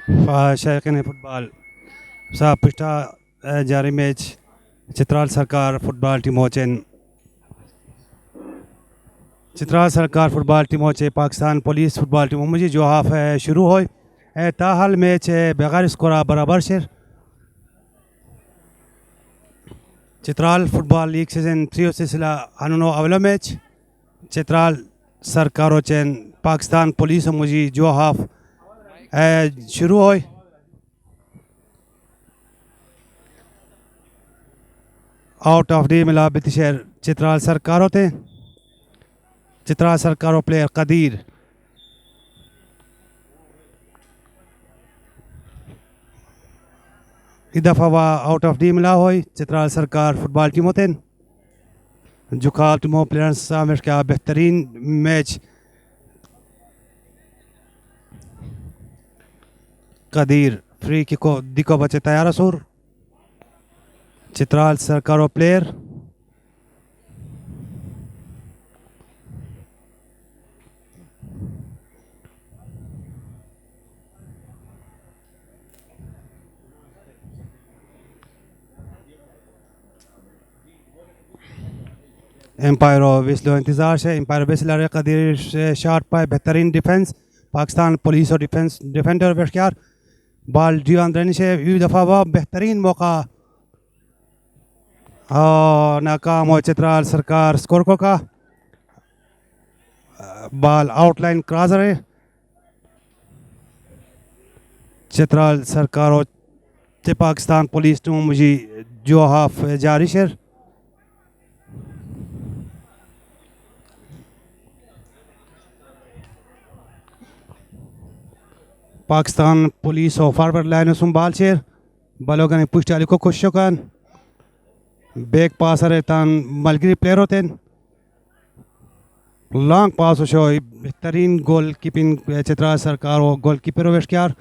शायकीन football साहब पिछला जारी मैच चित्राल सरकार फुटबॉल टीमों चित्राल सरकार फुटबॉल टीमों पाकिस्तान पुलिस फुटबॉल टीमों मुझे जो हाफ शुरू हो ताहाल मैच बगैर स्कोरा बराबर शेर चित्राल फुटबॉल लीग सीजन 3 सिलसिला अनो अवलो मैच चित्राल सरकारों चैन पाकिस्तान पुलिस मुझे जो हाफ शुरू हो आउट ऑफ डी मिला बितशेर चित्राल सरकारों थे चित्राल सरकारों प्लेयर कदीर दफा आउट ऑफ डी मिला हो चित्राल सरकार फुटबॉल टीमों थे जुकाल टीमों प्लेयर्स का बेहतरीन मैच कदीर फ्री किको दिको बचे तैयार असुर चित्राल सरकारों प्लेयर एम्पायरो विस्लो इंतजार से एम्पायरो विस्लर कदीर शॉट पाए बेहतरीन डिफेंस पाकिस्तान पुलिस और डिफेंडर बेशकार बॉल जीवन से यू दफ़ा वह बेहतरीन मौका नाकाम हो चित्राल सरकार स्कोर को का बॉल आउटलाइन क्रॉसर है चित्राल सरकार और पाकिस्तान पुलिस टीम मुझे जो हाफ जारी शेर पाकिस्तान पुलिस और फॉरवर्ड लाइन बाल शेर बलोगन पुष्ट अली को खुश शुकन बैक पास है तान मलगिरी प्लेयर होते लॉन्ग पास हो बेहतरीन गोल कीपिंग चित्रा सरकार और गोल कीपर वेशकार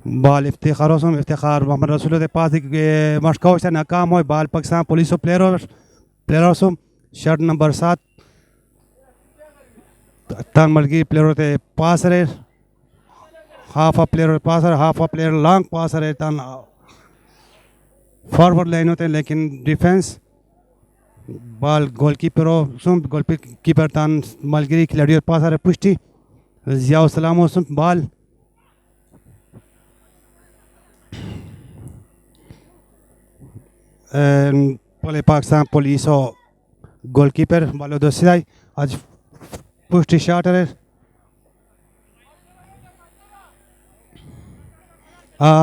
बाल इफ्तिखार मोहम्मद रसूल के पास मशका से नाकाम हो बाल Pakistan police player shirt number 7 तन मलगी प्लेयर होते पास रहे हाफ अ प्लेयर पास है हाफ अ प्लेयर लॉन्ग पास रहे तन फॉरवर्ड लाइन होते लेकिन डिफेंस बाल गोल कीपर तन मलगिरी खिलाड़ी पास रहे पुष्टि जियाउसलाम बाल पहले पाकिस्तान पुलिस और गोलकीपर बालो दोस्ताई आज पुष्टि शॉट है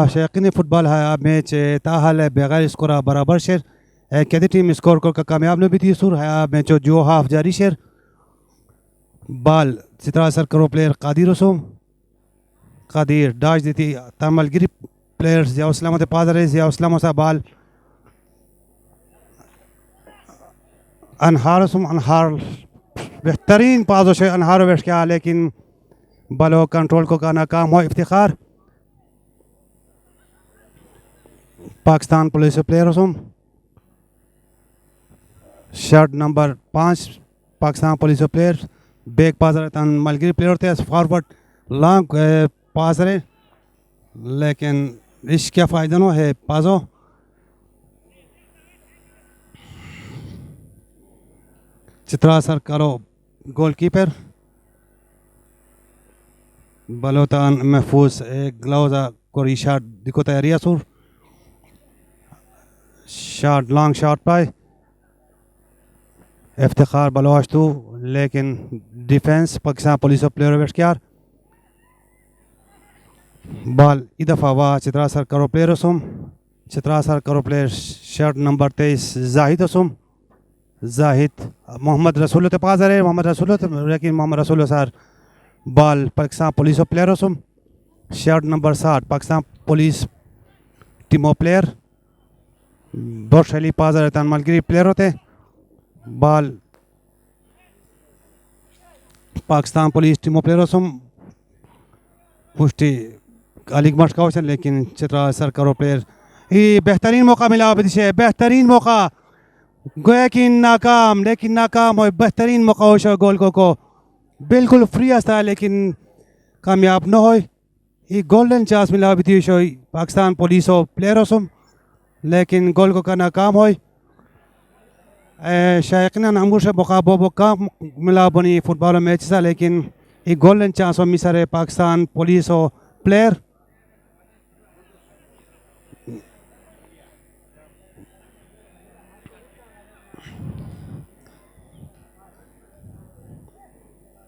शौकीन फुटबॉल है मैच ताहाल है बगैर स्कोर बराबर शेर कैदी टीम स्कोर को कामयाब ने भी थी सुर है मैच जो हाफ जारी शेर बाल सितारा सर करो प्लेयर कादिर रसूम कादिर डाज दी थी तमलगिरी प्लेयर्स जियाउसलाम पास रहे जियाउसलाम सा बाल अनहार बेहतरीन पास से अनहार वेश किया लेकिन बलो कंट्रोल को का नाकाम हो Iftikhar Pakistan police player shirt number 5 Pakistan police player back पास रहता मलगिरी प्लेयर होते फॉरवर्ड लॉन्ग पास रहे लेकिन इसका फ़ायदा नो है पासो चित्रा सर करो गोलकीपर बलोतान महफूज एक ग्लव्स कोरी शॉट दिखो तैयारी असुर शॉट लॉन्ग शॉट पाए इफ्तिखार बलोच तो लेकिन डिफेंस पाकिस्तान पुलिस प्लेयर वेशकार बॉल इदफा वाह चित्रा सर करो प्लेयर चित्रा सर करो player shirt number 23 Zahid Zahid Mohammad Rasool के पास रहे मोहम्मद रसूल लेकिन Mohammad Rasool sir ball Pakistan police player shirt number 7 Pakistan police टीमो प्लेयर बोर्शली पास रहता मलगिरी प्लेयर होते बॉल पाकिस्तान पुलिस टीमो प्लेयर पुष्टि अलीग मशका लेकिन चित्रा सर करो प्लेयर ये बेहतरीन मौका मिला बेहतरीन मौका गोया कि नाकाम, लेकिन नाकाम और बेहतरीन मौका हो गोल को बिल्कुल फ्री था लेकिन कामयाब न हो। ये गोल्डन चांस मिला भी थी शो पाकिस्तान पुलिस और प्लेयरों लेकिन गोल को का नाकाम हो। शायकना नामूर से मुकाबो काम मिला बनी फुटबॉल मैच था लेकिन ये गोल्डन चांस और मिसर पाकिस्तान पुलिस और प्लेयर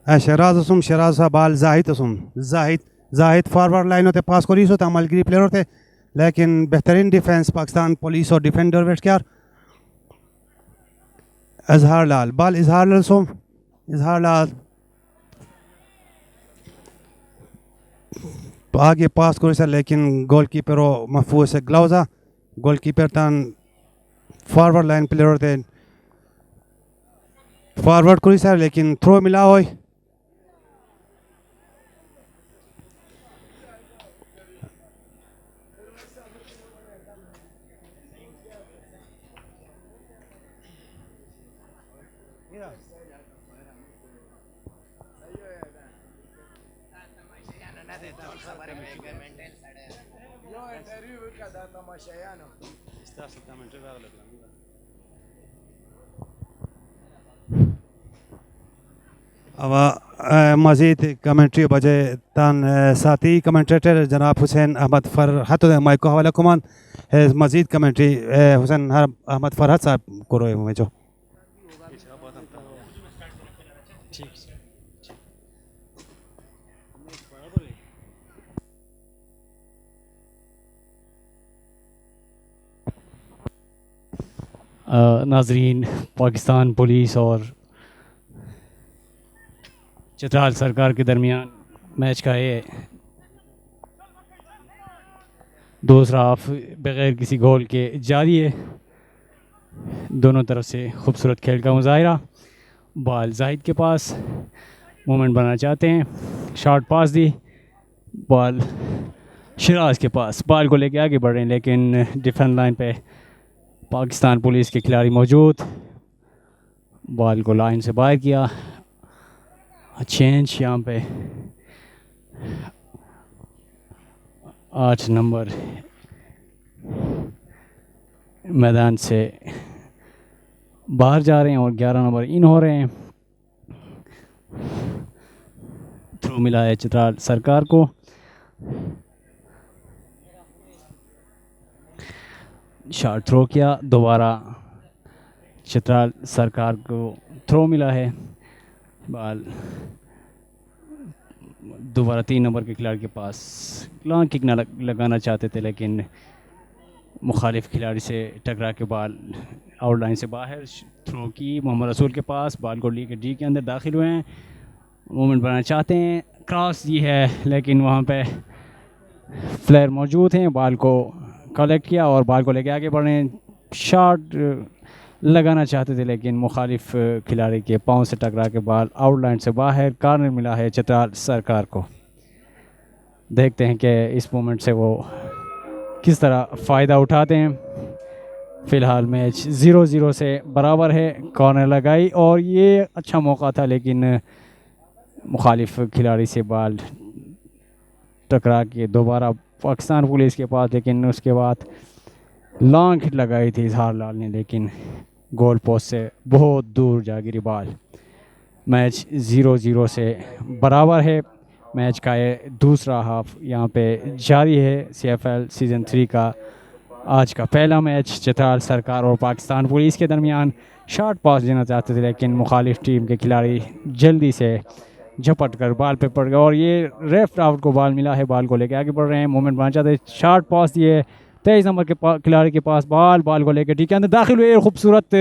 शराज सा बाल जाहिद फॉरवर्ड लाइन होते पास करी सो तमलगिरी प्लेयर होते लेकिन बेहतरीन डिफेंस पाकिस्तान पुलिस और डिफेंडर वेट क्या इजहार लाल बाल इजहार लाल आगे पास करी सर लेकिन गोलकीपर महफूज से ग्लाउजा गोलकीपर तन फॉरवर्ड लाइन प्लेयर होते फॉरवर्ड करी सर लेकिन थ्रो मिला हो। अब मज़ीद कमेंट्री बजे तन साथी कमेंटेटर जनाब हुसैन अहमद फरहत माइक को हवाला कुमान मज़ीद कमेंट्री हुसैन अहमद फरहत साहब को रोए में जो नाजरीन पाकिस्तान पुलिस और चित्राल सरकार के दरमियान मैच का ये दूसरा हाफ बगैर किसी गोल के जारी है। दोनों तरफ से खूबसूरत खेल का मुजाहिरा। बॉल जाहिद के पास मोमेंट बनाना चाहते हैं, शॉर्ट पास दी, बॉल शिराज के पास, बॉल को लेके आगे बढ़ रहे हैं लेकिन डिफेंस लाइन पे पाकिस्तान पुलिस के खिलाड़ी मौजूद। बॉल को लाइन से बाहर किया, चेंज यहाँ पे 8 नंबर मैदान से बाहर जा रहे हैं और 11 नंबर इन हो रहे हैं। थ्रू मिला है चित्राल सरकार को। शॉट थ्रो किया, दोबारा चित्राल सरकार को थ्रो मिला है। बॉल दोबारा 3 नंबर के खिलाड़ी के पास, लॉन्ग किक लगाना चाहते थे लेकिन मुखालिफ खिलाड़ी से टकरा के बॉल आउटलाइन से बाहर। थ्रो की मोहम्मद रसूल के पास, बॉल को लेकर डी के अंदर दाखिल हुए हैं, मूवमेंट बनाना चाहते हैं, क्रॉस दी है लेकिन वहाँ पे फ्लेयर मौजूद हैं। बॉल को कलेक्ट किया और बॉल को लेके आगे बढ़ रहे हैं। शॉट लगाना चाहते थे लेकिन मुखालिफ खिलाड़ी के पाँव से टकरा के बॉल आउटलाइन से बाहर। कॉर्नर मिला है चित्राल सरकार को। देखते हैं कि इस मोमेंट से वो किस तरह फ़ायदा उठाते हैं। फ़िलहाल मैच 0-0 से बराबर है। कॉर्नर लगाई और ये अच्छा मौका था लेकिन मुखालिफ खिलाड़ी से बॉल टकरा के दोबारा पाकिस्तान पुलिस के पास, लेकिन उसके बाद लॉन्ग हिट लगाई थी इजहार लाल ने लेकिन गोल पोस्ट से बहुत दूर जा गिरी बॉल। मैच 0-0 से बराबर है। मैच का ये दूसरा हाफ यहाँ पे जारी है। CFL सीज़न 3 का आज का पहला मैच चित्राल सरकार और पाकिस्तान पुलिस के दरमियान। शॉर्ट पास देना चाहते थे लेकिन मुखालिफ टीम के खिलाड़ी जल्दी से झपट कर बॉल पे पड़ गए और ये लेफ्ट आउट को बॉल मिला है। बॉल को लेके आगे बढ़ रहे हैं, मोमेंट बनाना चाहते हैं, शॉर्ट पास दिए 23 नंबर के खिलाड़ी के पास, बॉल को लेके ठीक है अंदर दाखिल हुए। खूबसूरत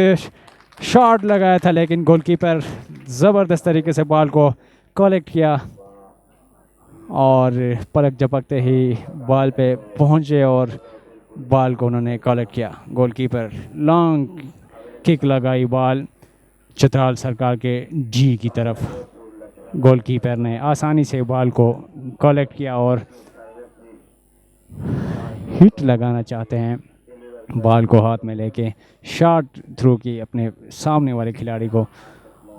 शॉट लगाया था लेकिन गोलकीपर ज़बरदस्त तरीके से बॉल को कलेक्ट किया और पलक झपकते ही बॉल पे पहुंचे और बॉल को उन्होंने कलेक्ट किया। गोलकीपर लॉन्ग किक लगाई बॉल चित्राल सरकार के डी की तरफ। गोलकीपर ने आसानी से बॉल को कलेक्ट किया और हिट लगाना चाहते हैं बॉल को हाथ में लेके शॉट थ्रू की अपने सामने वाले खिलाड़ी को,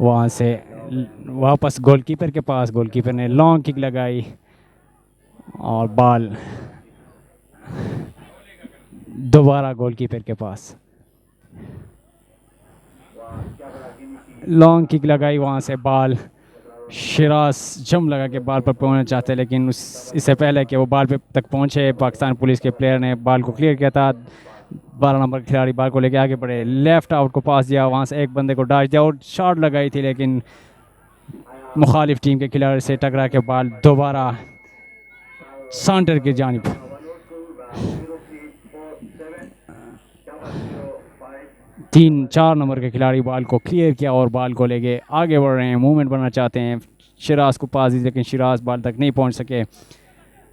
वहाँ से वापस गोलकीपर के पास, गोलकीपर ने लॉन्ग किक लगाई और बॉल दोबारा गोलकीपर के पास, लॉन्ग किक लगाई, वहाँ से बॉल शिराज जम लगा के बॉल पर पहुंचना चाहते, लेकिन इससे पहले कि वो बॉल पे तक पहुंचे पाकिस्तान पुलिस के प्लेयर ने बॉल को क्लियर किया था। 12 नंबर खिलाड़ी बॉल को लेके आगे बढ़े, लेफ्ट आउट को पास दिया, वहाँ से एक बंदे को डॉज दिया और शॉट लगाई थी, लेकिन मुखालिफ टीम के खिलाड़ी से टकरा के बॉल दोबारा सेंटर की जानिब। 3-4 नंबर के खिलाड़ी बॉल को क्लियर किया और बॉल को लेके आगे बढ़ रहे हैं, मूवमेंट बनना चाहते हैं। शिराज को पास दी, लेकिन शिराज बॉल तक नहीं पहुंच सके।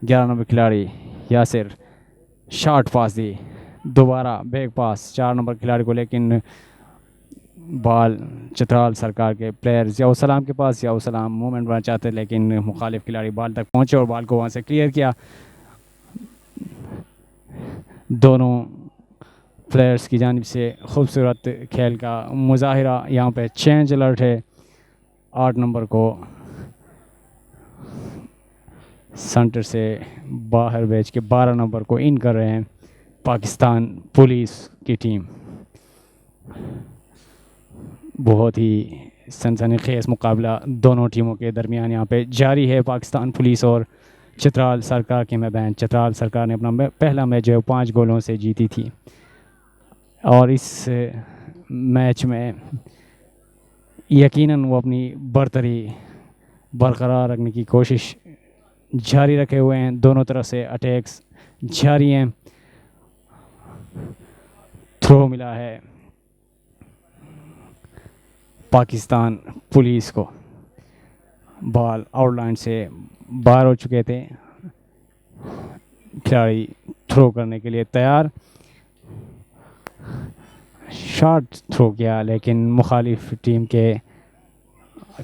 11 नंबर खिलाड़ी यासिर शॉर्ट पास दी, दोबारा बैक पास 4 नंबर खिलाड़ी को, लेकिन बॉल चित्राल सरकार के प्लेयर जियाउसलाम के पास। जियाउसलाम मूवमेंट बनना चाहते, लेकिन मुखालिफ खिलाड़ी बॉल तक पहुंचे और बॉल को वहाँ से क्लियर किया। दोनों प्लेयर्स की जानिब से खूबसूरत खेल का मुजाहिरा। यहाँ पे चेंज अलर्ट है, 8 नंबर को सेंटर से बाहर भेज के 12 नंबर को इन कर रहे हैं पाकिस्तान पुलिस की टीम। बहुत ही सनसनीखेज मुकाबला दोनों टीमों के दरमियान यहाँ पे जारी है। पाकिस्तान पुलिस और चित्राल सरकार के मैदान। चित्राल सरकार ने अपना पहला मैच जो है 5 गोलों से जीती थी और इस मैच में यकीनन वो अपनी बरतरी बरकरार रखने की कोशिश जारी रखे हुए हैं। दोनों तरफ से अटैक्स जारी हैं। थ्रो मिला है पाकिस्तान पुलिस को, बॉल आउटलाइन से बाहर हो चुके थे, खिलाड़ी थ्रो करने के लिए तैयार। शॉट थ्रो किया, लेकिन मुखालिफ टीम के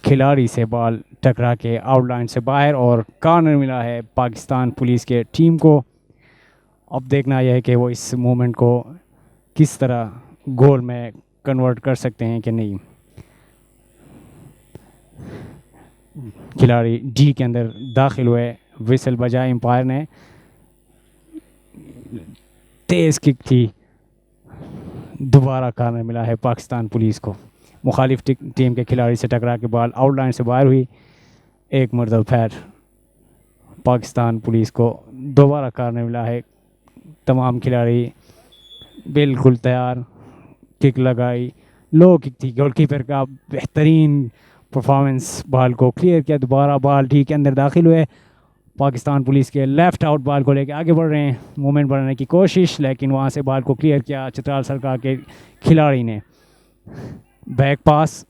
खिलाड़ी से बॉल टकरा के आउटलाइन से बाहर और कॉर्नर मिला है पाकिस्तान पुलिस के टीम को। अब देखना यह है कि वो इस मोमेंट को किस तरह गोल में कन्वर्ट कर सकते हैं कि नहीं। खिलाड़ी डी के अंदर दाखिल हुए, विसल बजाए एम्पायर ने, तेज़ किक थी, दोबारा कॉर्नर मिला है पाकिस्तान पुलिस को। मुखालिफ टीम के खिलाड़ी से टकरा के बॉल आउटलाइन से बाहर हुई। एक मरतबा फिर पाकिस्तान पुलिस को दोबारा कॉर्नर मिला है। तमाम खिलाड़ी बिल्कुल तैयार, किक लगाई, लो किक थी, गोलकीपर का बेहतरीन परफॉर्मेंस, बॉल को क्लियर किया, दोबारा बॉल डी के अंदर दाखिल हुए। पाकिस्तान पुलिस के लेफ़्ट आउट बॉल को लेकर आगे बढ़ रहे हैं, मूवमेंट बढ़ाने की कोशिश, लेकिन वहाँ से बॉल को क्लियर किया चित्राल सरकार के खिलाड़ी ने। बैक पास,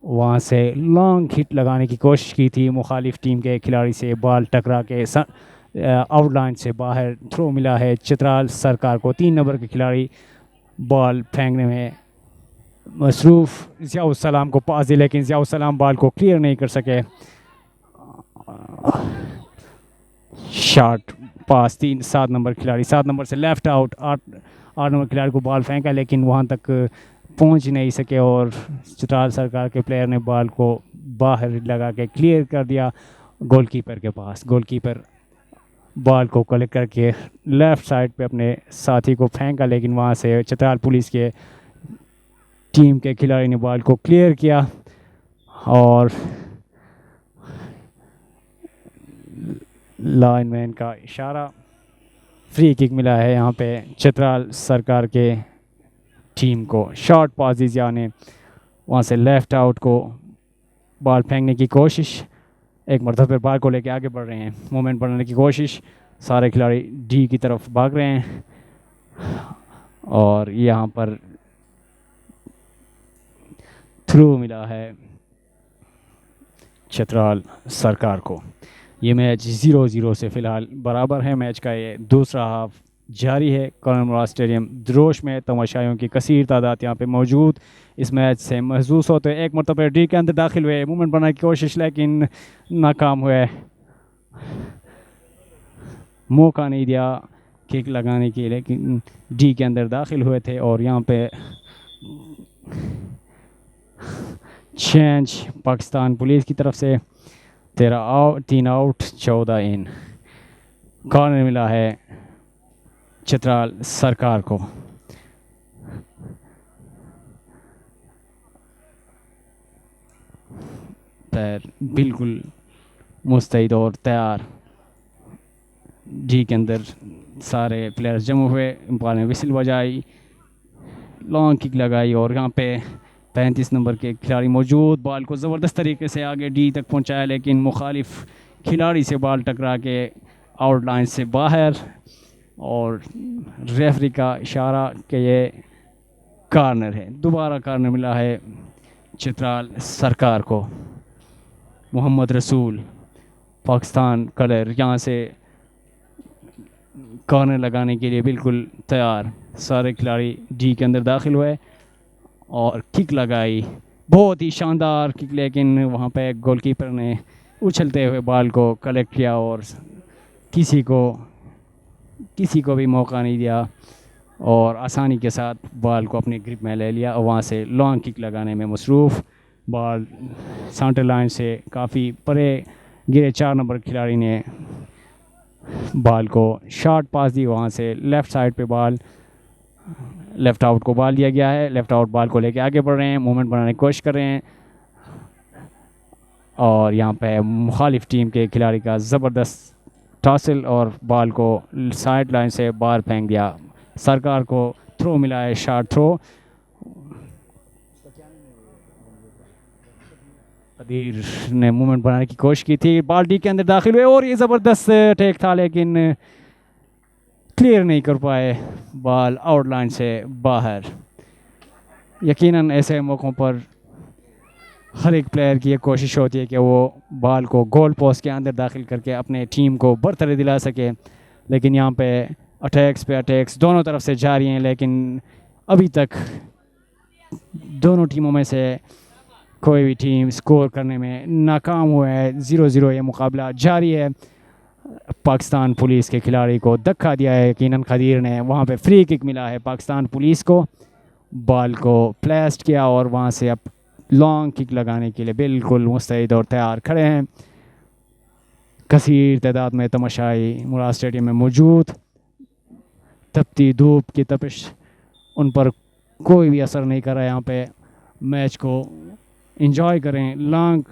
वहाँ से लॉन्ग हिट लगाने की कोशिश की थी मुखालिफ टीम के खिलाड़ी से, बॉल टकरा के आउटलाइन से बाहर। थ्रो मिला है चित्राल सरकार को। 3 नंबर के खिलाड़ी बॉल फेंकने में मसरूफ़, जियाउसलाम को पास दी, लेकिन जियाउसलाम बॉल को क्लियर नहीं कर सके। शॉट पास 7 नंबर खिलाड़ी, 7 नंबर से लेफ़्ट आउट, 8 नंबर खिलाड़ी को बॉल फेंका, लेकिन वहाँ तक पहुँच नहीं सके और चित्राल सरकार के प्लेयर ने बॉल को बाहर लगा के क्लियर कर दिया गोलकीपर के पास। गोलकीपर बॉल को कलेक्ट करके लेफ़्ट साइड पे अपने साथी को फेंका, लेकिन वहाँ से चित्राल पुलिस के टीम के खिलाड़ी ने बॉल को क्लियर किया और लाइनमैन का इशारा, फ्री किक मिला है यहाँ पे चित्राल सरकार के टीम को। शॉर्ट पास दीजिए ने वहाँ से लेफ़्ट आउट को बॉल फेंकने की कोशिश, एक मरतबा फिर बॉल को लेके आगे बढ़ रहे हैं, मोमेंट बनाने की कोशिश, सारे खिलाड़ी डी की तरफ भाग रहे हैं और यहाँ पर थ्रू मिला है चित्राल सरकार को। ये मैच 0-0 से फ़िलहाल बराबर है। मैच का ये दूसरा हाफ जारी है। कर्नल मुराद स्टेडियम द्रोश में तमाशाइयों की कसीर तादाद यहाँ पे मौजूद इस मैच से महसूस होते हैं। एक मरतबा डी के अंदर दाखिल हुए, मूवमेंट बनाने की कोशिश, लेकिन नाकाम हुए, मौका नहीं दिया किक लगाने के लिए, लेकिन डी के अंदर दाखिल हुए थे। और यहाँ पे चेंज पाकिस्तान पुलिस की तरफ से 3 आउट 14 इन। कॉर्नर मिला है चित्राल सरकार को। पैर बिल्कुल मुस्तैद और तैयार, डी के अंदर सारे प्लेयर्स जमा हुए। अंपायर ने विसिल बजाई, लॉन्ग किक लगाई और यहाँ पे 35 नंबर के खिलाड़ी मौजूद, बॉल को ज़बरदस्त तरीके से आगे डी तक पहुँचाया, लेकिन मुखालिफ खिलाड़ी से बॉल टकरा के आउटलाइन से बाहर। और रेफरी का इशारा कि ये कॉर्नर है। दोबारा कॉर्नर मिला है चित्राल सरकार को। मोहम्मद रसूल पाकिस्तान कलर यहाँ से कॉर्नर लगाने के लिए बिल्कुल तैयार। सारे खिलाड़ी डी के अंदर दाखिल हुए और किक लगाई, बहुत ही शानदार किक, लेकिन वहाँ पे गोलकीपर ने उछलते हुए बॉल को कलेक्ट किया और किसी को भी मौका नहीं दिया और आसानी के साथ बॉल को अपनी ग्रिप में ले लिया और वहाँ से लॉन्ग किक लगाने में मसरूफ़। बॉल सेंटर लाइन से काफ़ी परे गिरे, 4 नंबर खिलाड़ी ने बॉल को शॉर्ट पास दी, वहाँ से लेफ़्ट साइड पे बॉल लेफ़्ट आउट को बॉल दिया गया है। लेफ़्ट आउट बॉल को लेके आगे बढ़ रहे हैं, मूवमेंट बनाने की कोशिश कर रहे हैं और यहाँ पे मुखालिफ टीम के खिलाड़ी का ज़बरदस्त टॉसल और बॉल को साइड लाइन से बाहर फेंक दिया। सरकार को थ्रो मिला है, शॉर्ट थ्रो। कदीर ने मूवमेंट बनाने की कोशिश की थी, बॉल डी के अंदर दाखिल हुए और ये ज़बरदस्त टेक था, लेकिन क्लियर नहीं कर पाए, बॉल आउटलाइन से बाहर। यकीनन ऐसे मौक़ों पर हर एक प्लेयर की ये कोशिश होती है कि वो बॉल को गोल पोस्ट के अंदर दाखिल करके अपने टीम को बरतरी दिला सके, लेकिन यहाँ पे अटैक्स दोनों तरफ से जारी हैं, लेकिन अभी तक दोनों टीमों में से कोई भी टीम स्कोर करने में नाकाम हुआ है। 0-0 ये मुकाबला जारी है। पाकिस्तान पुलिस के खिलाड़ी को धक्का दिया है यकीनन खदीर ने, वहाँ पे फ्री किक मिला है पाकिस्तान पुलिस को। बॉल को प्लेस्ड किया और वहाँ से अब लॉन्ग किक लगाने के लिए बिल्कुल मुस्तैद और तैयार खड़े हैं। कसीर तादाद में तमाशाई मुराद स्टेडियम में मौजूद। तपती धूप की तपिश उन पर कोई भी असर नहीं कर रहा है, यहाँ पे मैच को एंजॉय करें। लॉन्ग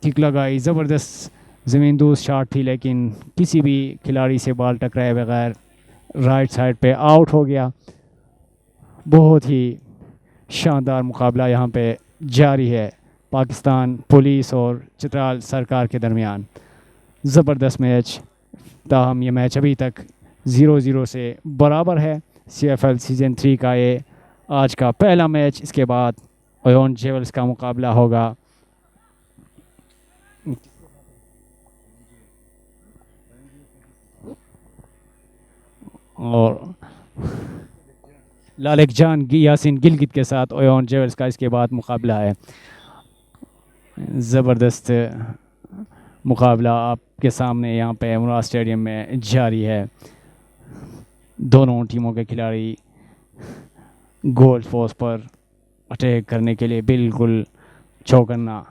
किक लगाई, ज़बरदस्त ज़मीन दोस्त शॉट थी, लेकिन किसी भी खिलाड़ी से बॉल टकराए बगैर राइट साइड पे आउट हो गया। बहुत ही शानदार मुकाबला यहाँ पे जारी है पाकिस्तान पुलिस और चित्राल सरकार के दरमियान। ज़बरदस्त मैच, ताहम ये मैच अभी तक 0-0 से बराबर है। CFL सीज़न 3 का ये आज का पहला मैच, इसके बाद ओयोन जेवल्स का मुकाबला होगा। और लालिक जान यासिन गिलगित के साथ ओयोन जेवल्स का इसके बाद मुकाबला है। ज़बरदस्त मुकाबला आपके सामने यहाँ पे मुराद स्टेडियम में जारी है। दोनों टीमों के खिलाड़ी गोल पोस्ट पर अटैक करने के लिए बिल्कुल चौकन्ना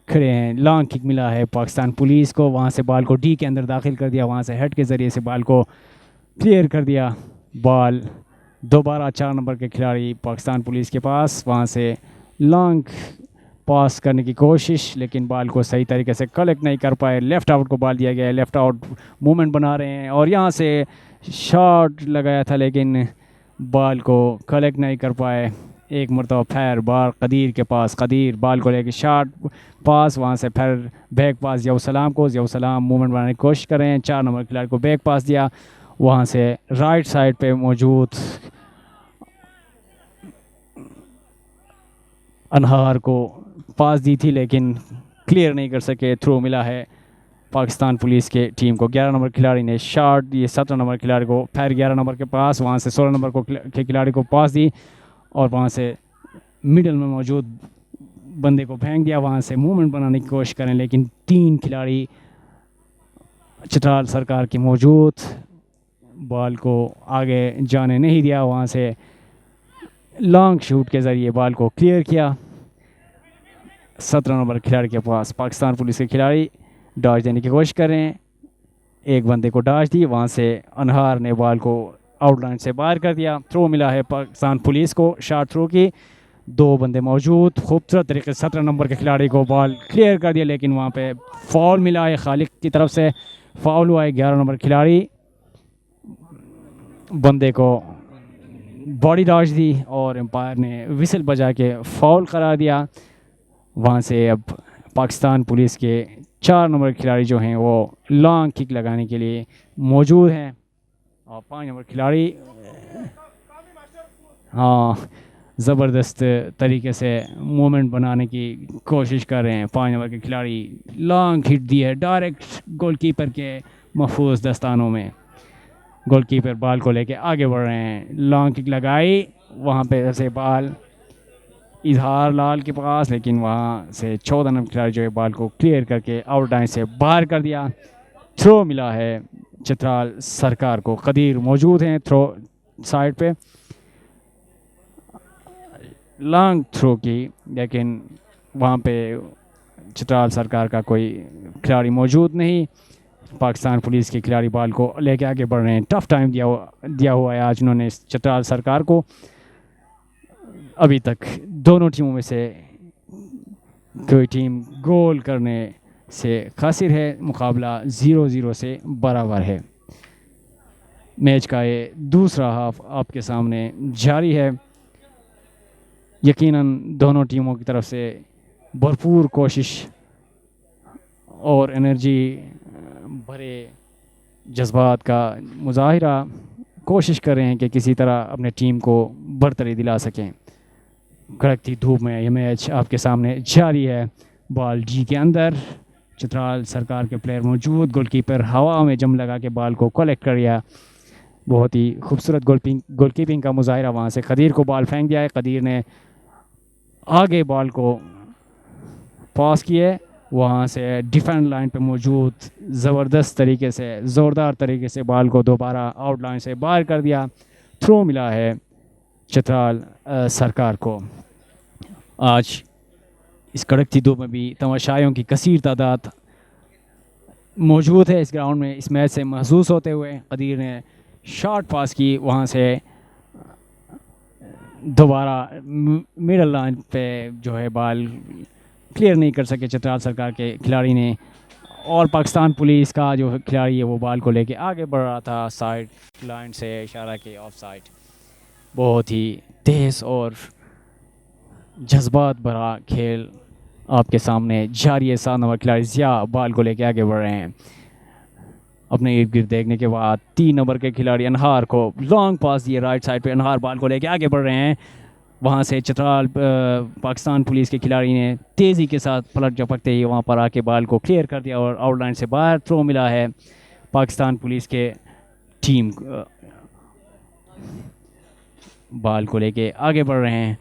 खड़े हैं। लॉन्ग किक मिला है पाकिस्तान पुलिस को, वहाँ से बॉल को डी के अंदर दाखिल कर दिया, वहाँ से हेड के ज़रिए से बॉल को क्लियर कर दिया। बॉल दोबारा 4 नंबर के खिलाड़ी पाकिस्तान पुलिस के पास, वहाँ से लॉन्ग पास करने की कोशिश, लेकिन बॉल को सही तरीके से कलेक्ट नहीं कर पाए। लेफ़्ट आउट को बॉल दिया गया है, लेफ़्ट आउट मूवमेंट बना रहे हैं और यहाँ से शॉट लगाया था, लेकिन बॉल को कलेक्ट नहीं कर पाए। एक मरतबा फिर बार कदीर के पास, कदीर बॉल को लेकर शॉट पास, वहाँ से फिर बैक पास ज़ियाउसलाम को, ज़ियाउसलाम मूवमेंट बनाने की कोशिश कर रहे हैं। 4 नंबर खिलाड़ी को बैक पास दिया, वहाँ से राइट साइड पे मौजूद अनहार को पास दी थी, लेकिन क्लियर नहीं कर सके। थ्रो मिला है पाकिस्तान पुलिस के टीम को। 11 नंबर खिलाड़ी ने शॉट दिए 17 नंबर खिलाड़ी को, फिर 11 नंबर के पास, वहाँ से 16 नंबर के खिलाड़ी को पास दी और वहाँ से मिडल में मौजूद बंदे को फेंक दिया। वहाँ से मूवमेंट बनाने की कोशिश करें, लेकिन 3 खिलाड़ी चित्राल सरकार के मौजूद बॉल को आगे जाने नहीं दिया, वहाँ से लॉन्ग शूट के ज़रिए बॉल को क्लियर किया। 17 नंबर खिलाड़ी के पास पाकिस्तान पुलिस के खिलाड़ी डॉज देने की कोशिश कर रहे हैं, एक बंदे को डॉज दी, वहाँ से अनहार ने बॉल को आउटलाइन से बाहर कर दिया। थ्रो मिला है पाकिस्तान पुलिस को, शॉट थ्रो की, 2 बंदे मौजूद, खूबसूरत तरीके से 17 नंबर के खिलाड़ी को बॉल क्लियर कर दिया, लेकिन वहाँ पे फाउल मिला है, खालिक की तरफ से फाउल हुआ है। 11 नंबर खिलाड़ी बंदे को बॉडी डॉज दी और एम्पायर ने विसल बजा के फाउल करार दिया। वहाँ से अब पाकिस्तान पुलिस के 4 नंबर खिलाड़ी जो हैं वो लॉन्ग किक लगाने के लिए मौजूद हैं और 5 नंबर खिलाड़ी ज़बरदस्त तरीके से मूवमेंट बनाने की कोशिश कर रहे हैं। 5 नंबर के खिलाड़ी लॉन्ग हिट दी है डायरेक्ट गोलकीपर के महफूज दस्तानों में, गोलकीपर बॉल को लेके आगे बढ़ रहे हैं, लॉन्ग किक लगाई, वहाँ पे से बॉल इजहार लाल के पास, लेकिन वहाँ से 14 नंबर खिलाड़ी जो है बॉल को क्लियर करके आउट लाइन से बाहर कर दिया। थ्रो मिला है चित्राल सरकार को, कदीर मौजूद हैं थ्रो साइड पे, लॉन्ग थ्रो की, लेकिन वहाँ पे चित्राल सरकार का कोई खिलाड़ी मौजूद नहीं। पाकिस्तान पुलिस के खिलाड़ी बॉल को लेके आगे बढ़ रहे हैं, टफ टाइम दिया हुआ है आज उन्होंने चित्राल सरकार को। अभी तक दोनों टीमों में से कोई टीम गोल करने से खासिर है, मुकाबला 0-0 से बराबर है। मैच का ये दूसरा हाफ आपके सामने जारी है। यकीनन दोनों टीमों की तरफ से भरपूर कोशिश और एनर्जी भरे जज्बात का मुजाहिरा कोशिश कर रहे हैं कि किसी तरह अपने टीम को बरतरी दिला सकें। कड़कती धूप में यह मैच आपके सामने जारी है। बॉल जी के अंदर, चित्राल सरकार के प्लेयर मौजूद, गोलकीपर हवा में जम लगा के बॉल को कलेक्ट कर लिया। बहुत ही खूबसूरत गोलकीपिंग का मुजाहिरा। वहाँ से कदीर को बॉल फेंक दिया है, कदीर ने आगे बॉल को पास किए, वहाँ से डिफेंड लाइन पे मौजूद ज़बरदस्त तरीके से, ज़ोरदार तरीके से बॉल को दोबारा आउट लाइन से बाहर कर दिया। थ्रो मिला है चित्राल सरकार को। आज इस कड़कती धूप में भी तमाशाइयों की कसीर तादाद मौजूद है इस ग्राउंड में, इस मैच से महसूस होते हुए कदीर ने शॉट पास की, वहाँ से दोबारा मिडल लाइन पे जो है बॉल क्लियर नहीं कर सके चित्राल सरकार के खिलाड़ी ने, और पाकिस्तान पुलिस का जो खिलाड़ी है वो बॉल को लेके आगे बढ़ रहा था साइड लाइन से इशारा के ऑफ साइड। बहुत ही तेज़ और जज्बात भरा खेल आपके सामने जारी है। 7 नंबर खिलाड़ी ज़िया बॉल को लेके आगे बढ़ रहे हैं। अपने इर्द गिर्द देखने के बाद 3 नंबर के खिलाड़ी अनहार को लॉन्ग पास दिए राइट साइड पे, अनहार बॉल को लेके आगे बढ़ रहे हैं। वहाँ से चित्राल पाकिस्तान पुलिस के खिलाड़ी ने तेज़ी के साथ पलट झपकते ही वहाँ पर आके बॉल को क्लियर कर दिया और आउटलाइन से बाहर। थ्रो मिला है पाकिस्तान पुलिस के टीम, बॉल को लेके आगे बढ़ रहे हैं।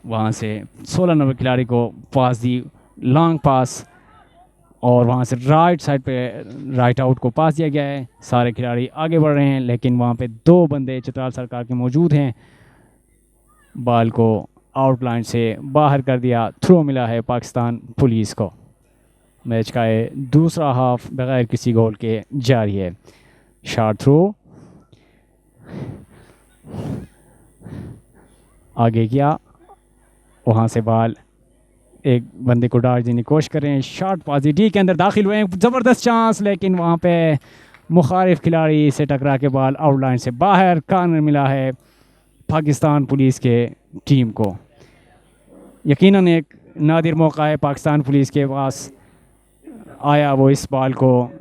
वहाँ से 16 नंबर खिलाड़ी को पास दी, लॉन्ग पास, और वहाँ से राइट साइड पे राइट आउट को पास दिया गया है। सारे खिलाड़ी आगे बढ़ रहे हैं, लेकिन वहाँ पे 2 बंदे चित्राल सरकार के मौजूद हैं, बॉल को आउटलाइन से बाहर कर दिया। थ्रो मिला है पाकिस्तान पुलिस को। मैच का ये दूसरा हाफ बगैर किसी गोल के जारी है। शॉट थ्रो आगे किया, वहाँ से बॉल एक बंदे को डाल देने की कोशिश कर रहे हैं, शॉट पाजी डी के अंदर दाखिल हुए हैं, ज़बरदस्त चांस, लेकिन वहाँ पे मुखालिफ खिलाड़ी से टकरा के बॉल आउटलाइन से बाहर। कॉर्नर मिला है पाकिस्तान पुलिस के टीम को। यकीनन एक नादिर मौका है पाकिस्तान पुलिस के पास आया, वो इस बॉल को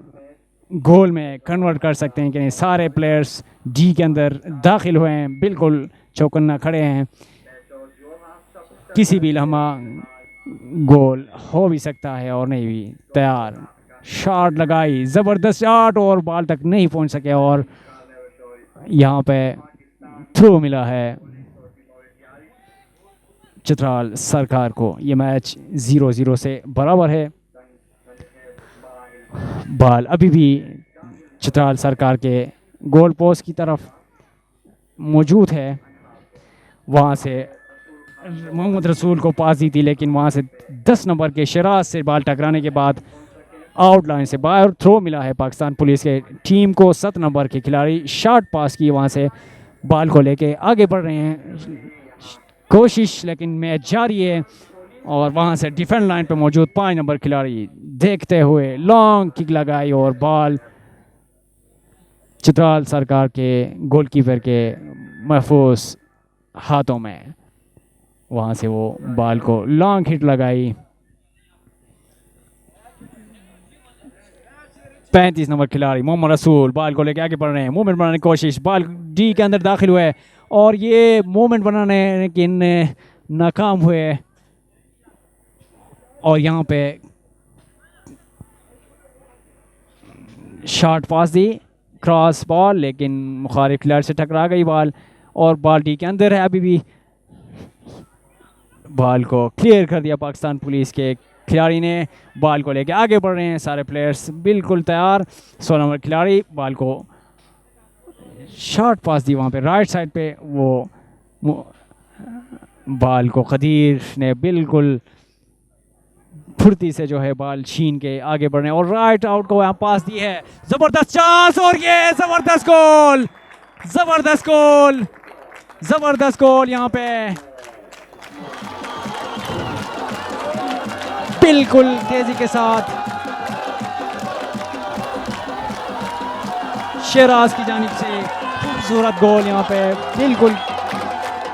गोल में कन्वर्ट कर सकते हैं कि नहीं। सारे प्लेयर्स डी के अंदर दाखिल हुए हैं, बिल्कुल चौकन्ना खड़े हैं, किसी भी लम्हा गोल हो भी सकता है और नहीं भी। तैयार, शॉट लगाई, ज़बरदस्त शॉट, और बॉल तक नहीं पहुंच सके, और यहाँ पे थ्रो मिला है चित्राल सरकार को। ये मैच 0-0 से बराबर है। बॉल अभी भी चित्राल सरकार के गोल पोस्ट की तरफ मौजूद है, वहाँ से मोहम्मद रसूल को पास दी थी, लेकिन वहाँ से 10 नंबर के शराज से बॉल टकराने के बाद आउटलाइन से बाहर थ्रो मिला है पाकिस्तान पुलिस के टीम को। 7 नंबर के खिलाड़ी शॉट पास की, वहाँ से बॉल को लेके आगे बढ़ रहे हैं कोशिश, लेकिन मैच जारी है। और वहाँ से डिफेंस लाइन पे मौजूद 5 नंबर खिलाड़ी देखते हुए लॉन्ग किक लगाई और बॉल चित्राल सरकार के गोलकीपर के महफूज हाथों में, वहाँ से वो बॉल को लॉन्ग हिट लगाई। 35 नंबर खिलाड़ी मोहम्मद रसूल बॉल को लेके आगे बढ़ रहे हैं, मूवमेंट बनाने की कोशिश, बॉल डी के अंदर दाखिल हुए और ये मूवमेंट बनाने लेकिन नाकाम हुए। और यहाँ पे शॉट पास दी, क्रॉस बॉल, लेकिन मुखालिफ खिलाड़ी से टकरा गई बॉल और बॉल डी के अंदर है। अभी भी बॉल को क्लियर कर दिया पाकिस्तान पुलिस के खिलाड़ी ने। बॉल को लेके आगे बढ़ रहे हैं सारे प्लेयर्स, बिल्कुल तैयार। 16 नंबर खिलाड़ी बॉल को शॉट पास दी वहाँ पे राइट साइड पे, वो बॉल को खदीर ने बिल्कुल फुर्ती से जो है बॉल छीन के आगे बढ़ने और राइट आउट को यहाँ पास दी है। जबरदस्त चांस और ये जबरदस्त गोल, जबरदस्त गोल, जबरदस्त गोल। यहाँ पे बिल्कुल तेजी के साथ शहराज की जानिब से खूबसूरत गोल। यहाँ पे बिल्कुल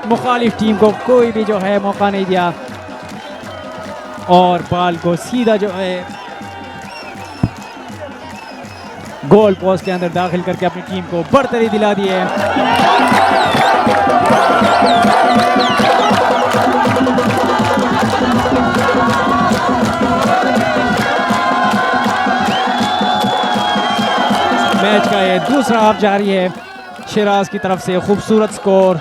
मुखालिफ टीम को कोई भी जो है मौका नहीं दिया और बॉल को सीधा जो है गोल पोस्ट के अंदर दाखिल करके अपनी टीम को बढ़तरी दिला दी है। मैच का ये दूसरा हाफ जारी है। शहराज की तरफ से खूबसूरत स्कोर,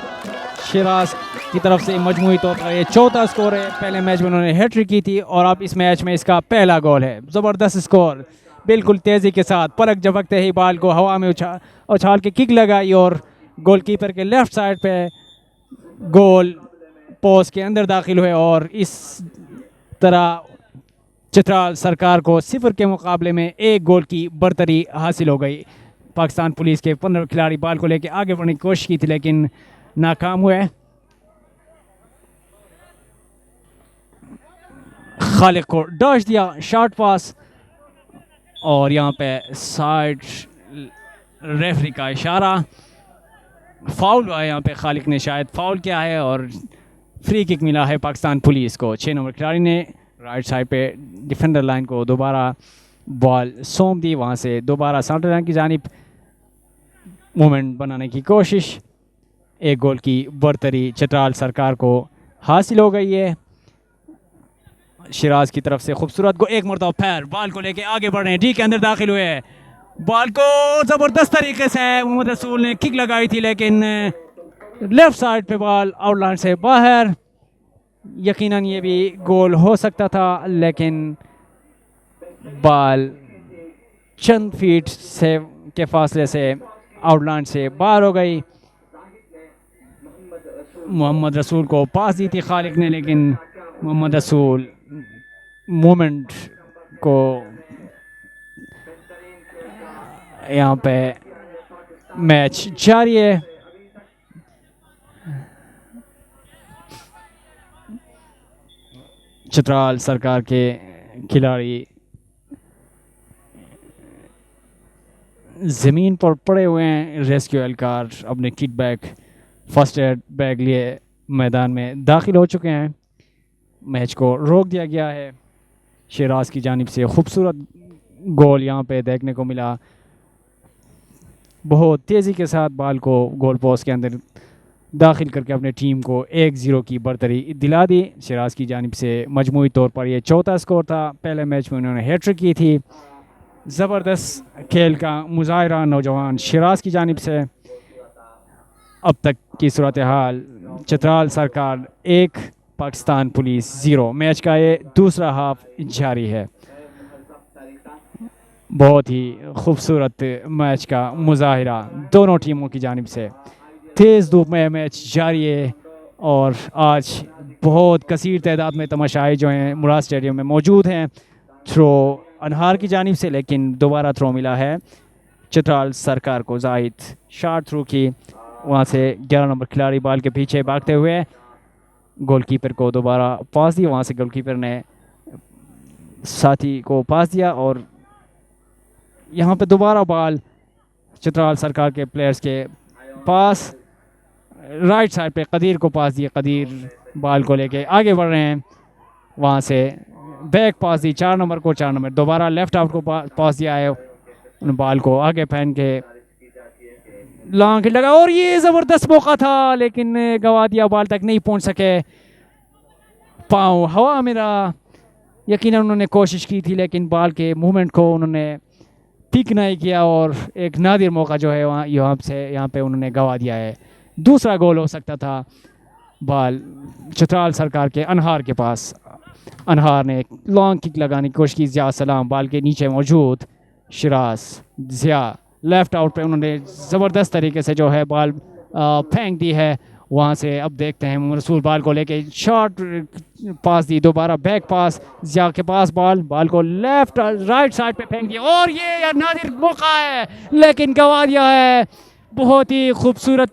शहराज की तरफ से मजमूई तौर पर ये चौथा स्कोर है। पहले मैच में उन्होंने हैट्रिक की थी और अब इस मैच में इसका पहला गोल है। ज़बरदस्त स्कोर, बिल्कुल तेज़ी के साथ पलक झपकते ही बॉल को हवा में उछाल के किक लगाई और गोलकीपर के लेफ्ट साइड पे गोल पोस्ट के अंदर दाखिल हुए और इस तरह चित्राल सरकार को 0 के मुकाबले में 1 गोल की बढ़तरी हासिल हो गई। पाकिस्तान पुलिस के 15 खिलाड़ी बॉल को लेकर आगे बढ़ने की कोशिश की थी लेकिन नाकाम हुए। खालिक को डॉश दिया शॉर्ट पास और यहाँ पे साइड रेफरी का इशारा, फाउल हुआ है। यहाँ पे खालिक ने शायद फाउल किया है और फ्री किक मिला है पाकिस्तान पुलिस को। 6 नंबर खिलाड़ी ने राइट साइड पे डिफेंडर लाइन को दोबारा बॉल सौंप दी, वहाँ से दोबारा सेंटर लाइन की जानिब मूवमेंट बनाने की कोशिश। 1 गोल की बढ़तरी चित्राल सरकार को हासिल हो गई है। शहराज की तरफ से खूबसूरत को एक मरतबा पैर बॉल को लेके आगे बढ़ रहे हैं, डी के अंदर दाखिल हुए। बॉल को ज़बरदस्त तरीके से मोहम्मद रसूल ने किक लगाई थी लेकिन लेफ्ट साइड पे बॉल आउटलाइन से बाहर। यकीनन ये भी गोल हो सकता था लेकिन बॉल चंद फीट से के फासले से आउटलाइन से बाहर हो गई। मोहम्मद रसूल को पास दी थी खालिक ने लेकिन मोहम्मद रसूल मोमेंट को यहाँ पे मैच जारी है। चित्राल सरकार के खिलाड़ी ज़मीन पर पड़े हुए हैं। रेस्क्यू एहलकार अपने kit bag first aid bag लिए मैदान में दाखिल हो चुके हैं। मैच को रोक दिया गया है। शहराज की जानिब से खूबसूरत गोल यहाँ पे देखने को मिला। बहुत तेज़ी के साथ बॉल को गोल पोस्ट के अंदर दाखिल करके अपने टीम को 1-0 की बढ़तरी दिला दी। शहराज की जानिब से मजमूई तौर पर यह चौथा स्कोर था। पहले मैच में उन्होंने हैट्रिक की थी। ज़बरदस्त खेल का मुजाहरा नौजवान शहराज की जानिब से। अब तक की सूरत हाल चित्राल सरकार 1 पाकिस्तान पुलिस 0। मैच का ये दूसरा हाफ जारी है। बहुत ही खूबसूरत मैच का मुजाहिरा दोनों टीमों की जानिब से। तेज़ धूप में मैच जारी है और आज बहुत कसीर तादाद में तमाशाई जो हैं मुराद स्टेडियम में मौजूद हैं। थ्रो अनहार की जानिब से, लेकिन दोबारा थ्रो मिला है चित्राल सरकार को। जाहिद शार्ट थ्रू की, वहाँ से 11 नंबर खिलाड़ी बाल के पीछे भागते हुए गोलकीपर को दोबारा पास दिया। वहाँ से गोलकीपर ने साथी को पास दिया और यहाँ पे दोबारा बॉल चित्राल सरकार के प्लेयर्स के पास, राइट साइड पे कदीर को पास दिया। कदीर बॉल को लेके आगे बढ़ रहे हैं। वहाँ से बैक पास दी 4 नंबर को, 4 नंबर दोबारा लेफ्ट आउट को पास दिया है। उन बॉल को आगे पहन के लॉन्ग हिट लगा और ये ज़बरदस्त मौका था, लेकिन गवा दिया, बॉल तक नहीं पहुँच सके। पाँव हवा में रहा। यकीनन उन्होंने कोशिश की थी, लेकिन बॉल के मूवमेंट को उन्होंने पिक नहीं किया और एक नादिर मौका जो है वहाँ यहाँ पे उन्होंने गवा दिया है। दूसरा गोल हो सकता था। बॉल चित्राल सरकार के अनहार के पास, अनहार ने लॉन्ग किक लगाने की कोशिश की। ज़िया सलाम बॉल के नीचे मौजूद, शिराज ज़िया लेफ़्ट आउट पे उन्होंने ज़बरदस्त तरीके से जो है बॉल फेंक दी है। वहाँ से अब देखते हैं रसूल बॉल को लेके शॉर्ट पास दी, दोबारा बैक पास ज़िया के पास, बॉल को लेफ्ट राइट साइड पे फेंक दिया और ये नादिर मौका है लेकिन गवा दिया है। बहुत ही खूबसूरत,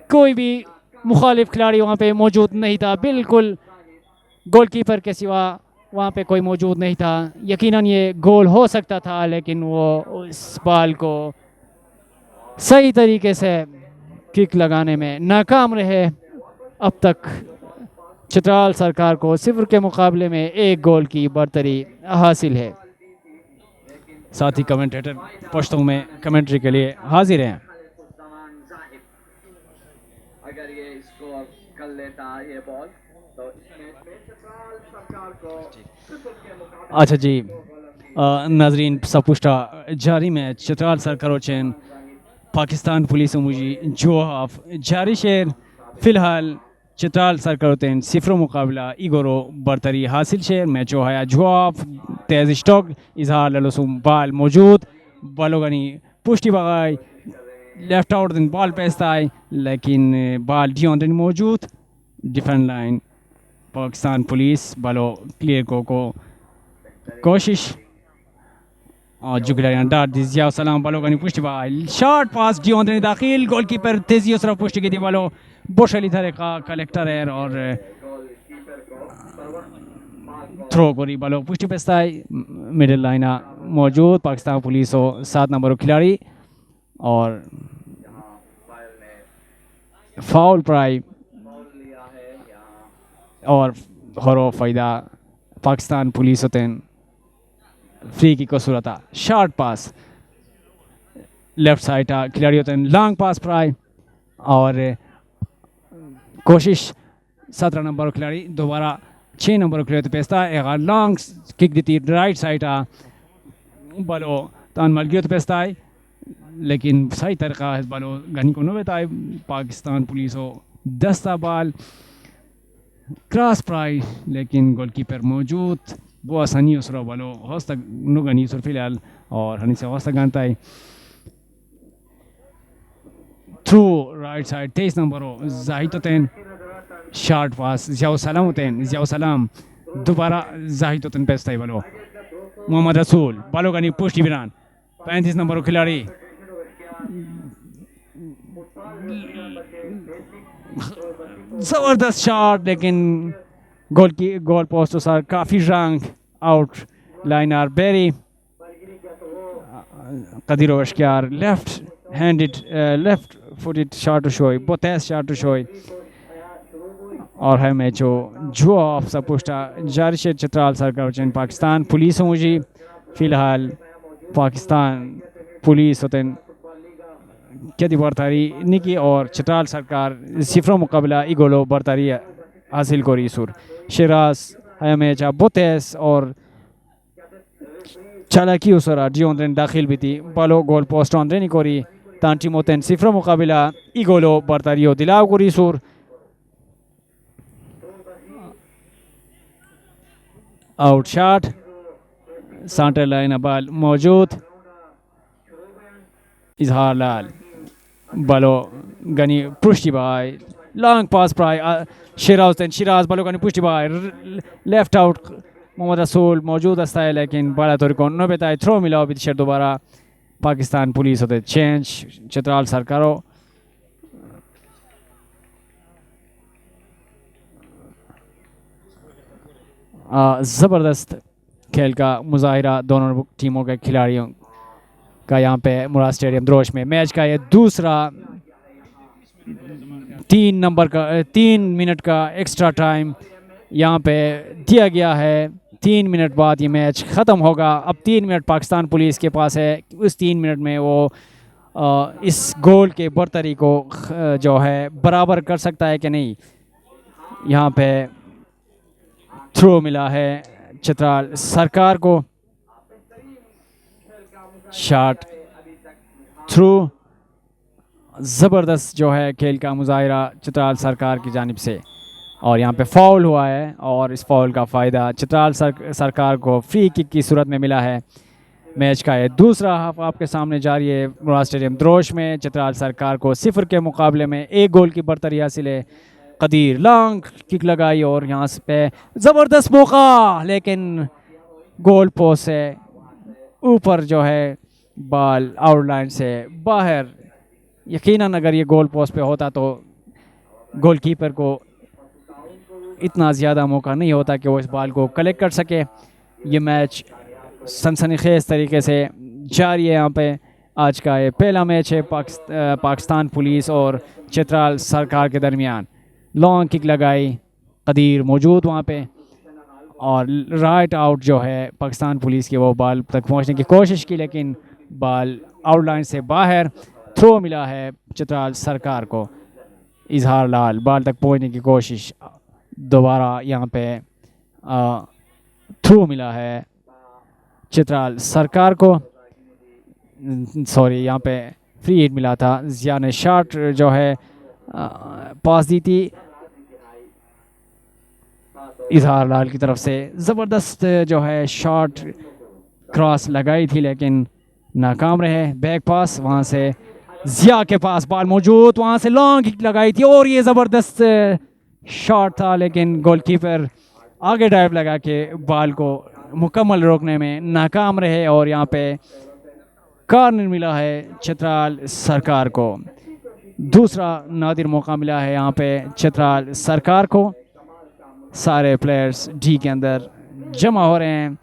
कोई भी मुखालिफ खिलाड़ी वहाँ पे मौजूद नहीं था, बिल्कुल गोलकीपर के सिवा वहाँ पे कोई मौजूद नहीं था। यकीनन ये गोल हो सकता था, लेकिन वो उस बॉल को सही तरीके से किक लगाने में नाकाम रहे। अब तक चित्राल सरकार को 0 के मुकाबले में 1 गोल की बढ़तरी हासिल है। साथ ही कमेंटेटर पश्तों में कमेंट्री के लिए हाजिर हैं। अगर ये स्कोर कर लेता ये बॉल तो इस मैच में चित्राल सरकार को अच्छा जी, नाजरीन सपुष्टा जारी मैच चित्राल सरकार और चैन पाकिस्तान पुलिस मुझी जवाब जारी शेर। फिलहाल चित्राल सरकार तेन 0 मुकाबला इगोरो बरतरी हासिल शेर। मैचो हया जवाब तेज स्टॉक इजहार ललुसुम बाल मौजूद, बालोगनी पुष्टि बगाई लेफ्ट आउट दिन बॉल पेस्ता है, लेकिन बॉल डियोन दिन मौजूद। डिफेंड लाइन पाकिस्तान पुलिस बालो क्लियर को कोशिश और जुगला डाट दी ज़िया सलाम बालो गनी पुष्टि बाल शॉर्ट पास डियोन दिन दाखिल। गोलकीपर तेजी उसरा पुष्टि की दी बालो बोशली थारे का कलेक्टर है और थ्रो करी बालो पुष्टि पेस्ता है। मिडिल लाइना मौजूद पाकिस्तान पुलिस हो 7 नंबर खिलाड़ी और फाउल प्राइम और हरो फायदा पाकिस्तान पुलिस होते हैं। फ्री की को सूरत शॉर्ट पास लेफ्ट साइड खिलाड़ी होते हैं, लॉन्ग पास प्राइम और कोशिश 17 नंबर खिलाड़ी दोबारा 6 नंबर खिलाड़ी पेस्ता एक लॉन्ग किक दी राइट साइड बालो तान मलगियो पेस्ता है, लेकिन सही तरीका है बालो गनी को नोबेता है। पाकिस्तान पुलिस हो 10 बाल क्रॉस प्राइस, लेकिन गोलकीपर मौजूद वो आसानी उसरो बालो हौस तक नो गनी सुर फिलहाल और हनी से हौस तक गानता है। थ्रू राइट साइड 23 नंबर हो जाहिद होते हैं, शॉर्ट पास ज़िया सलाम होते हैं। ज़िया सलाम दोबारा जाहिद होते हैं पेस्ता है बालो मोहम्मद रसूल बालो गनी पुष्टि विरान 35 नंबर खिलाड़ी जबरदस्त शॉट, लेकिन गोल पोस्ट सर काफ़ी रंग आउट लाइनर बेरी कदीर वशक्यार left handed left footed shot to शोई बोतेस शॉट टू शोई और है मैचो जो ऑफ सपुष्टा जारी शेर चित्राल सरकार चैन पाकिस्तान पुलिस मुझी। फिलहाल पाकिस्तान पुलिस होते क्या दी बरतारी निकी और चित्राल सरकार 0 मुकाबला इगोलो बरतारी हासिल करी सुर। शिराज है मैचा बोतेस और चालाकी उसरा डियोन दाखिल भी थी बालो गोल पोस्ट ऑन नहीं करी तांटी मोतेन 0 मुकाबला इगोलो बरतारियो दिलाव करी सुर। आउट शॉट सेंटर लाइन बाल मौजूद, इजहार लाल बालो गनी पुष्टि बाय लॉन्ग पास प्राय शिराज बालो गनी पुष्टि बाय लेफ्ट आउट मोहम्मद रसूल मौजूद हस्ता है लेकिन बाला तौर को न बेता थ्रो मिला अभी शेर दोबारा पाकिस्तान पुलिस होते चेंज चित्राल सरकारों ज़बरदस्त खेल का मुजाहिरा दोनों टीमों के खिलाड़ियों का यहाँ पे मुराद स्टेडियम द्रोश में। मैच का ये दूसरा 3 मिनट का एक्स्ट्रा टाइम यहाँ पे दिया गया है। 3 मिनट बाद ये मैच ख़त्म होगा। अब 3 मिनट पाकिस्तान पुलिस के पास है। उस 3 मिनट में वो इस गोल के बरतरी को जो है बराबर कर सकता है कि नहीं। यहाँ पे थ्रो मिला है चित्राल सरकार को, शॉट थ्रू ज़बरदस्त जो है खेल का मुजाहिरा चित्राल सरकार की जानिब से। और यहाँ पे फाउल हुआ है और इस फाउल का फ़ायदा चित्राल सरकार को फ्री किक की सूरत में मिला है। मैच का ये दूसरा हाफ आपके सामने जारी है मुराद स्टेडियम द्रोश में। चित्राल सरकार को 0 के मुकाबले में 1 गोल की बरतरी हासिल है। कदीर लॉन्ग किक लगाई और यहाँ पे ज़बरदस्त मौका, लेकिन गोल पोस्ट से ऊपर जो है बॉल आउटलाइन से बाहर। यकीनन अगर ये गोल पोस्ट पे होता तो गोलकीपर को इतना ज़्यादा मौका नहीं होता कि वो इस बॉल को कलेक्ट कर सके। ये मैच सनसनीखेज़ तरीके से जारी है। यहाँ पे आज का ये पहला मैच है पाकिस्तान पुलिस और चित्राल सरकार के दरमियान। लॉन्ग किक लगाई, कदीर मौजूद वहाँ पे और राइट आउट जो है पाकिस्तान पुलिस की वो बॉल तक पहुँचने की कोशिश की, लेकिन बॉल आउटलाइन से बाहर। थ्रो मिला है चित्राल सरकार को। इजहार लाल बॉल तक पहुँचने की कोशिश, दोबारा यहाँ पे थ्रो मिला है चित्राल सरकार को। सॉरी, यहाँ पे फ्री हिट मिला था। जिया ने शॉट जो है पास दी थी इजहार लाल की तरफ से। ज़बरदस्त जो है शॉट क्रॉस लगाई थी लेकिन नाकाम रहे। बैक पास वहाँ से जिया के पास बॉल मौजूद, वहाँ से लॉन्ग किक लगाई थी और ये ज़बरदस्त शॉट था, लेकिन गोलकीपर आगे ड्राइव लगा के बॉल को मुकम्मल रोकने में नाकाम रहे और यहाँ पे कॉर्नर मिला है चित्राल सरकार को। दूसरा नादिर मौका मिला है यहाँ पे चित्राल सरकार को। सारे प्लेयर्स डी के अंदर जमा हो रहे हैं,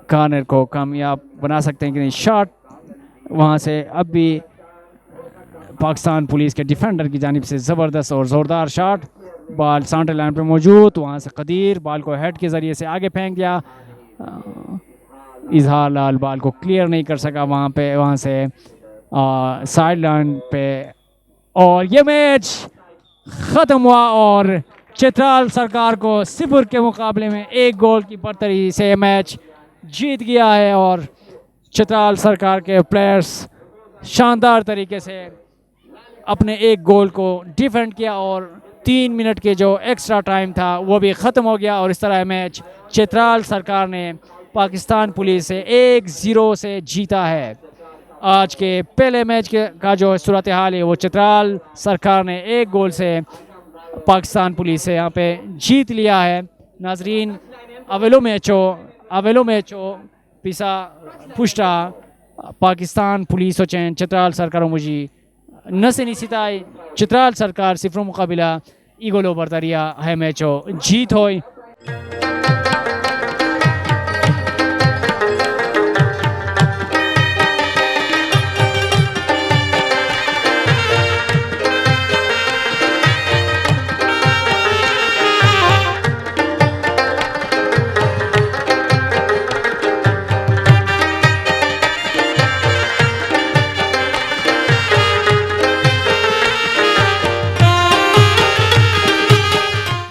कॉर्नर को कामयाब बना सकते हैं कि नहीं। शॉट वहाँ से अब भी पाकिस्तान पुलिस के डिफेंडर की जानिब से ज़बरदस्त और ज़ोरदार शॉट। बॉल सेंटर लाइन पे मौजूद, वहाँ से कदीर बॉल को हेड के ज़रिए से आगे फेंक दिया। इजहार लाल बॉल को क्लियर नहीं कर सका वहाँ से साइड लाइन पे, और ये मैच ख़त्म हुआ और चित्राल सरकार को 0 के मुकाबले में 1 गोल की बरतरी से मैच जीत गया है। और चित्राल सरकार के प्लेयर्स शानदार तरीके से अपने 1 गोल को डिफेंड किया और 3 मिनट के जो एक्स्ट्रा टाइम था वो भी ख़त्म हो गया और इस तरह मैच चित्राल सरकार ने पाकिस्तान पुलिस से 1-0 से जीता है। आज के पहले मैच का जो सूरत हाल है वो चित्राल सरकार ने 1 गोल से पाकिस्तान पुलिस से यहाँ पे जीत लिया है। नाजरीन, अवेलो मैचो पिसा पुष्टा पाकिस्तान पुलिस हो चैन चित्राल सरकारों मुझी नसे सिताई चित्राल सरकार 0 मुकाबिला इगोलो बरतरिया है मैचो जीत होई।